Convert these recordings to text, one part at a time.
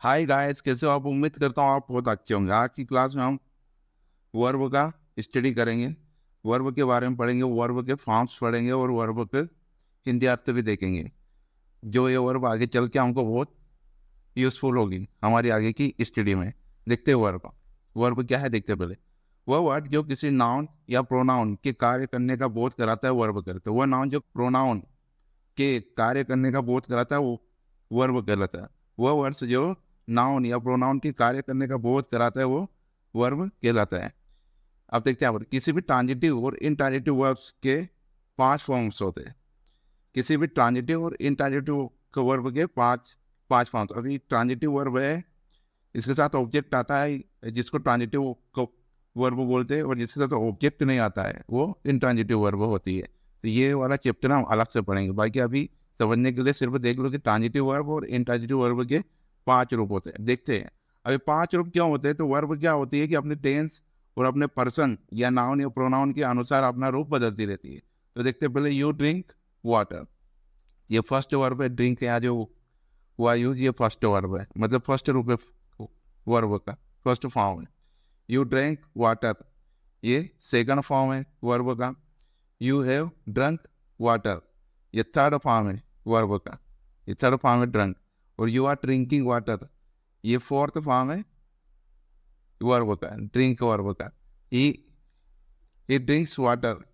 Hi guys, कैसे हो आप? उम्मीद करता हूँ आप बहुत अच्छे होंगे। आज की क्लास में हम वर्ब का स्टडी करेंगे। वर्ब के बारे में पढ़ेंगे, वर्ब के फॉर्म्स पढ़ेंगे और वर्ब के हिंदी अर्थ भी देखेंगे। जो ये वर्ब आगे चल के हमको बहुत यूजफुल होगी हमारी आगे की स्टडी में। देखते हैं वर्ब। वर्ब क्या है देखते हैं पहले। वह वर्ड जो किसी नाउन या प्रोनाउन के कार्य करने का बोध कराता है वर्ब कहलाता है। वह नाउन जो प्रोनाउन के कार्य करने का बोध कराता है वो वर्ब कहलाता है। वह वर्ड जो नाउन या प्रोनाउन के कार्य करने का बोध कराता है वो वर्ब कहलाता है। अब देखते हैं यहाँ पर किसी भी ट्रांजिटिव और इनट्रांजिटिव वर्ब्स के 5 फॉर्म्स होते हैं। किसी भी ट्रांजिटिव और इनट्रांजिटिव वर्ब के पांच पांच फॉर्म्स। अभी ट्रांजिटिव वर्ब है, इसके साथ ऑब्जेक्ट आता है जिसको ट्रांजिटिव वर्ब बोलते हैं, और जिसके साथ ऑब्जेक्ट नहीं आता है वो इनट्रांजिटिव वर्ब होती है। तो ये वाला चैप्टर हम अलग से पढ़ेंगे। बाकी अभी समझने के लिए सिर्फ देख लो कि ट्रांजिटिव वर्ब और इनट्रांजिटिव वर्ब के 5 रूप होते हैं। देखते हैं अभी 5 रूप क्यों होते हैं। तो वर्ब क्या होती है कि अपने टेंस और अपने पर्सन या नाउन या प्रोनाउन के अनुसार अपना रूप बदलती रहती है। तो देखते हैं पहले यू ड्रिंक वाटर। ये फर्स्ट वर्ब है। ड्रिंक यहाँ जो हुआ यूज, ये फर्स्ट वर्ब है, मतलब फर्स्ट रूप है वर्ब का, फर्स्ट फॉर्म है। यू ड्रिंक वाटर, ये सेकंड फॉर्म है वर्ब का। यू हैव ड्रंक वाटर, ये थर्ड फॉर्म है वर्ब का, ये थर्ड फॉर्म है ड्रंक। और यू आर ड्रिंकिंग वाटर, ये फोर्थ फॉर्म है वर्ब का, ड्रिंक वर्ब का। ही ड्रिंक्स वाटर,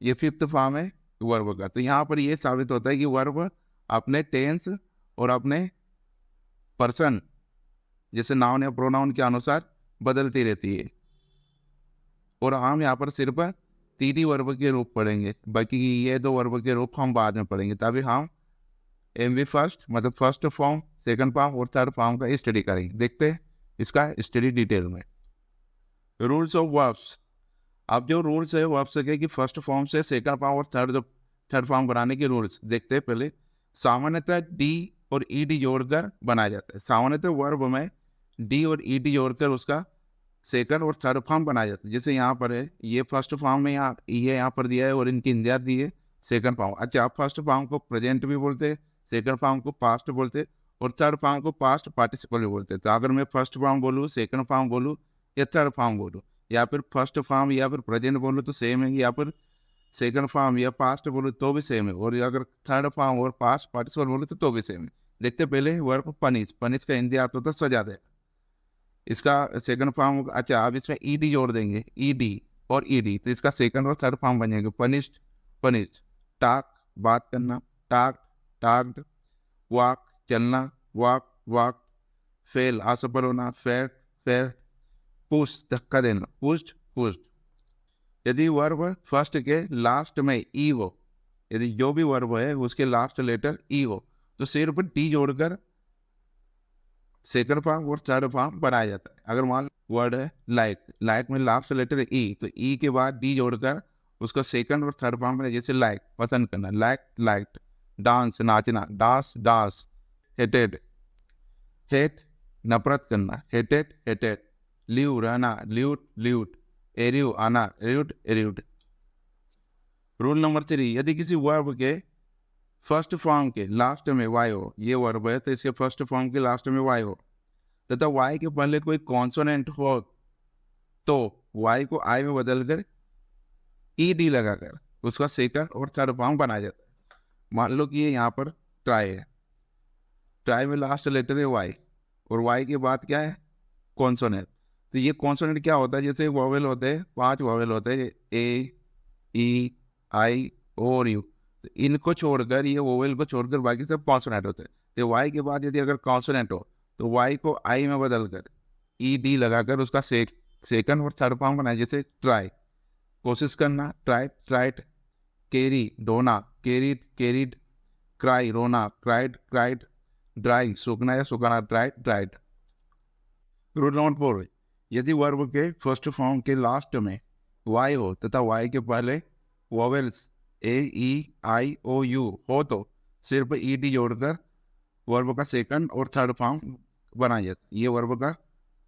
ये फिफ्थ फॉर्म है वर्ब का। तो यहाँ पर ये साबित होता है कि वर्ब अपने टेंस और अपने पर्सन जैसे नाउन या प्रोनाउन के अनुसार बदलती रहती है। और हम यहाँ पर सिर्फ 3 ही वर्ब के रूप पढ़ेंगे, बाकी ये 2 वर्ब के रूप हम बाद में पढ़ेंगे। तभी हम एमवी फर्स्ट मतलब फर्स्ट फॉर्म, सेकंड फॉर्म और थर्ड फॉर्म का स्टडी करेंगे। देखते हैं इसका स्टडी डिटेल में। Rules of verbs. अब जो रूल्स है वर्ब्स के कि फर्स्ट फॉर्म से सेकंड फॉर्म और थर्ड फॉर्म बनाने के रूल्स देखते हैं पहले। सामान्यतः डी और ईडी जोड़कर बनाया जाता है। सामान्यतः वर्ब में डी और ईडी जोड़कर उसका सेकंड और थर्ड फॉर्म बनाया जाता है। जैसे यहाँ पर है, ये फर्स्ट फॉर्म में यहाँ पर दिया है और इनकी इंदिहार दी है सेकंड फॉर्म। अच्छा, आप फर्स्ट फॉर्म को प्रेजेंट भी बोलते हैं, सेकंड फॉर्म को पास्ट बोलते हैं और थर्ड फॉर्म को पास्ट पार्टिसिपल भी बोलते हैं। तो अगर मैं फर्स्ट फॉर्म बोलूँ, सेकंड फॉर्म बोलूँ या थर्ड फॉर्म बोलूँ, या फिर फर्स्ट फॉर्म या फिर प्रेजेंट बोलूँ तो सेम है, या फिर सेकंड फॉर्म या पास्ट बोलूँ तो भी सेम है, और अगर थर्ड फॉर्म और पास्ट पार्टिसिपल बोलूँ तो भी सेम है। देखते पहले वर्ब पनिश। पनिश का हिंदी अर्थ होता है सजा दे। इसका सेकंड फॉर्म, अच्छा आप इसमें ईडी जोड़ देंगे, ईडी और ईडी, तो इसका सेकंड और थर्ड फॉर्म बनेगा पनिश्ड, पनिश्ड। टाक, बात करना, टाक, टाक्ड। वॉक, चलना, वॉक, वॉक। फेल, असफल होना, फेल, फेल। पुश, धक्का देना, पुश्ड, पुश्ड। यदि वर्ब फर्स्ट के लास्ट में ई हो, यदि जो भी वर्ब है उसके लास्ट लेटर ई हो, तो सिर्फ टी जोड़कर सेकंड फॉर्म और थर्ड फॉर्म बनाया जाता है। अगर मान वर्ड है लाइक, लाइक में लास्ट लेटर ई, तो ई के बाद डी जोड़कर उसका सेकंड और थर्ड फॉर्म बनाया। जैसे लाइक, पसंद करना, लाइक, लाइक्ड। डांस, नाचना, डांस, डांस। हेटेड, हेट, नफरत करना, हेटेड, हेटेड। लीव, रहना, ल्यूट, ल्यूट। एरियो, आना, एरियूट, एरियूट। रूल नंबर 3, यदि किसी वर्ब के फर्स्ट फॉर्म के लास्ट में वाई हो, ये वर्ब है तो इसके फर्स्ट फॉर्म के लास्ट में वाई हो तथा वाई के पहले कोई कॉन्सोनेंट हो, तो वाई को आई में बदलकर ई डी लगाकर उसका सेकंड और थर्ड फॉर्म बनाया जाता है। मान लो कि ये यहाँ पर ट्राई है, ट्राई में लास्ट लेटर है वाई, और वाई के बाद क्या है कॉन्सोनेंट। तो ये कॉन्सोनेंट क्या होता है, जैसे वोवेल होते हैं, 5 वोवेल होते हैं, ए, ई, आई, ओ और यू। तो इनको छोड़कर, ये वोवेल को छोड़कर बाकी सब कॉन्सोनेंट होते हैं। तो वाई के बाद यदि अगर कॉन्सोनेंट हो तो वाई को आई में बदलकर ई डी लगाकर उसका सेकंड और थर्ड फॉर्म बनाए। जैसे ट्राई, कोशिश करना, ट्राई, ट्राइड। कैरी, ढोना, कैरीड, कैरीड। क्राई, रोना, क्राइड, क्राइड। ड्राई, सूखना या सुखाना, ड्राइड, ड्राइड। रूल नंबर 4, यदि वर्ब के फर्स्ट फॉर्म के लास्ट में वाई हो तथा वाई के पहले vowels A, E, I, O, you हो तो सिर्फ ई डी जोड़कर वर्ब का सेकंड और थर्ड फॉर्म बनाया जाता है। ये वर्ब का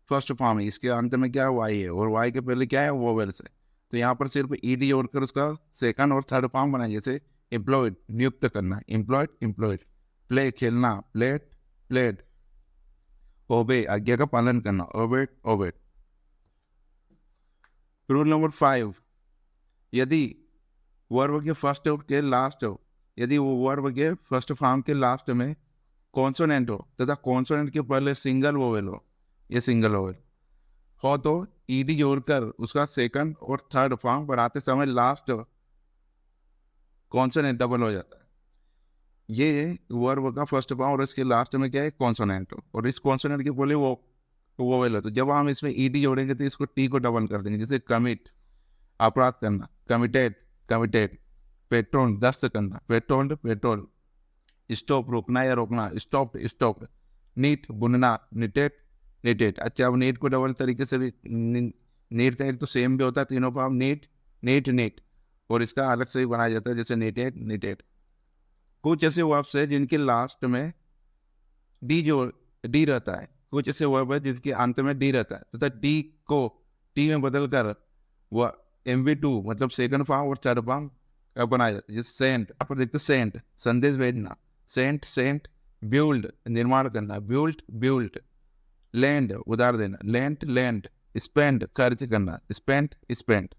फर्स्ट फॉर्म है, इसके अंत में क्या है वाई है, और वाई के पहले क्या है वोवेल्स है। तो यहाँ पर सिर्फ ई डी जोड़कर उसका सेकंड और थर्ड फॉर्म बनाया। जैसे एम्प्लॉयड, नियुक्त करना, एम्प्लॉयड, एम्प्लॉयड। प्ले, खेलना, प्लेट, प्लेड। ओबे, आज्ञा का पालन करना, ओबे ओबे। रूल नंबर 5, यदि वर्ब के फर्स्ट के लास्ट हो, यदि वो वर्ब के फर्स्ट फॉर्म के लास्ट में कॉन्सोनेंट हो तथा कॉन्सोनेंट के पहले सिंगल वोवेल हो, ये सिंगल वोवेल हो तो ईडी जोड़कर उसका सेकंड और थर्ड फॉर्म बनाते समय लास्ट कॉन्सोनेंट डबल हो जाता है। ये वर्ब का फर्स्ट फॉर्म और इसके लास्ट में क्या है, कॉन्सोनेंट हो, और इस कॉन्सोनेंट के पहले वो वोवेल हो, तो जब हम इसमें ईडी जोड़ेंगे तो इसको टी को डबल कर देंगे। जैसे कमिट, अपराध करना, कमिटेड, कमिटेड। पेट्रोल, दस्त करना, पेट्रोल, पेट्रोल। स्टॉप, रोकना या रोकना, स्टॉप, स्टॉप। नीट, बुनना, निटेड, निटेड। अच्छा, अब नीट को डबल तरीके से भी, नीट का एक तो सेम भी होता है तीनों फॉर्म, नीट, नीट, नीट, और इसका अलग से भी बनाया जाता है, जैसे नीटेड, नीटेड। कुछ ऐसे वर्ब्स है जिनके लास्ट में डी रहता है, कुछ ऐसे वर्ब है जिसके अंत में डी रहता है तथा डी को टी में बदलकर वह MV2 मतलब सेकंड फॉर्म और थर्ड फॉर्म बनाया जाता है। जैसे सेंट, आप देखते सेंट, संदेश भेजना, सेंट, सेंट। ब्यूल्ड, निर्माण करना, ब्यूल्ट, ब्यूल्ट। लैंड, उधार देना, लैंड, लैंड। स्पेंड, खर्च करना, स्पेंट, स्पेंट।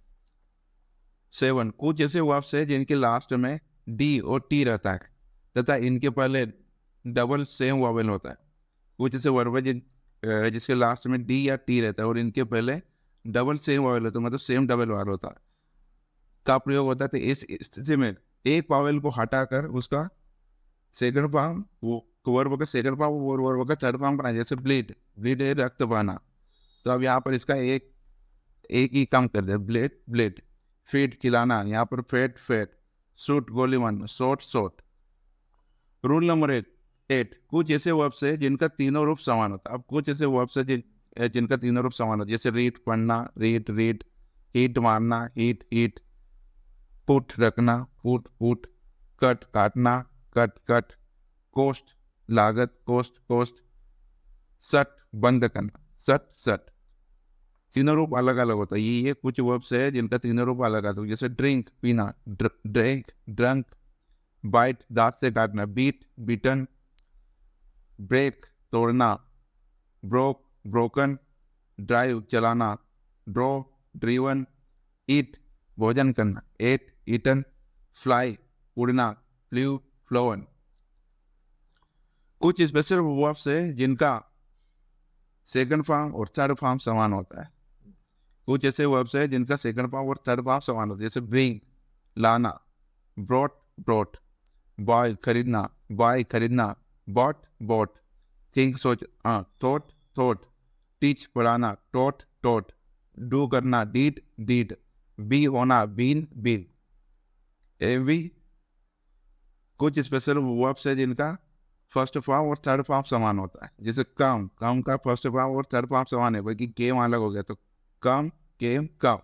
7, कुछ ऐसे वर्ब्स है जिनके लास्ट में डी और टी रहता है तथा इनके पहले डबल सेम वॉवेल होता है। कुछ ऐसे वर्ब है जिसके लास्ट में डी या टी रहता है और इनके पहले डबल सेम वॉवेल होता है, मतलब सेम डबल वाल होता है का प्रयोग होता है। तो इस स्थिति में एक वावेल को हटाकर उसका सेकंड फॉर्म, वो वर्ब का सेकंड फॉर्म और वर्ब का थर्ड फॉर्म बनाया। जैसे ब्लीड, ब्लीड है रक्त बहना, तो अब यहाँ पर इसका एक ही काम कर दिया, ब्लेड, ब्लेड। फीड, खिलाना, यहाँ पर फेट, फेट। शूट, गोली मारना, शॉट, शॉट। रूल नंबर 8, कुछ ऐसे वर्ब्स है जिनका तीनों रूप समान होता है। अब कुछ ऐसे वर्ब्स है जिनका तीनों रूप समान होता है, जैसे रीड, पढ़ना, रीड, रीड। हीट, मारना, हीट, हीट। पुट, रखना, पुट, पुट। कट, काटना, कट, कट। कोस्ट, लागत, कोस्ट, कोस्ट। सट, बंद करना, सट, सट। तीनों रूप अलग अलग होता है। ये कुछ वर्ब्स है जिनका तीनों रूप अलग आता है, जैसे ड्रिंक, पीना, ड्रिंक, ड्रंक। बाइट, दांत से काटना, बीट, बीटन। ब्रेक, तोड़ना, ब्रोक, ब्रोकन। ड्राइव, चलाना, ड्रॉ, ड्रीवन। ईट, भोजन करना, एट, ईटन। फ्लाई, उड़ना, फ्लू, फ्लोवन। कुछ स्पेशल वर्ब्स है जिनका सेकंड फॉर्म और थर्ड फॉर्म समान होता है। कुछ ऐसे वर्ब्स है जिनका सेकंड फॉर्म और थर्ड फॉर्म समान होता है, जैसे ब्रिंग, लाना, ब्रॉट, ब्रॉट। बॉय, खरीदना, बॉय, खरीदना। Bought, bought. थिंक, सोच, थॉट, थॉट। टीच, पढ़ाना, टॉट, टॉट। डू, करना, डीड, डीड। बी, होना, बीन, बीन। एवी कुछ स्पेशल वर्ब्स है जिनका फर्स्ट फॉर्म और थर्ड फॉर्म समान होता है, जैसे कम, कम का फर्स्ट फॉर्म और थर्ड फॉर्म समान है, बाकी केम अलग हो गया, तो कम, केम, कम।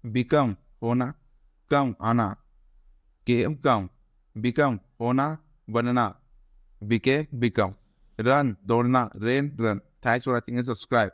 बिकम, होना, कम, आना। केम, कम। बिकम, होना, बनना। बिके, बिकम। रन, दौड़ना, rain, run. Thanks for watching and subscribe.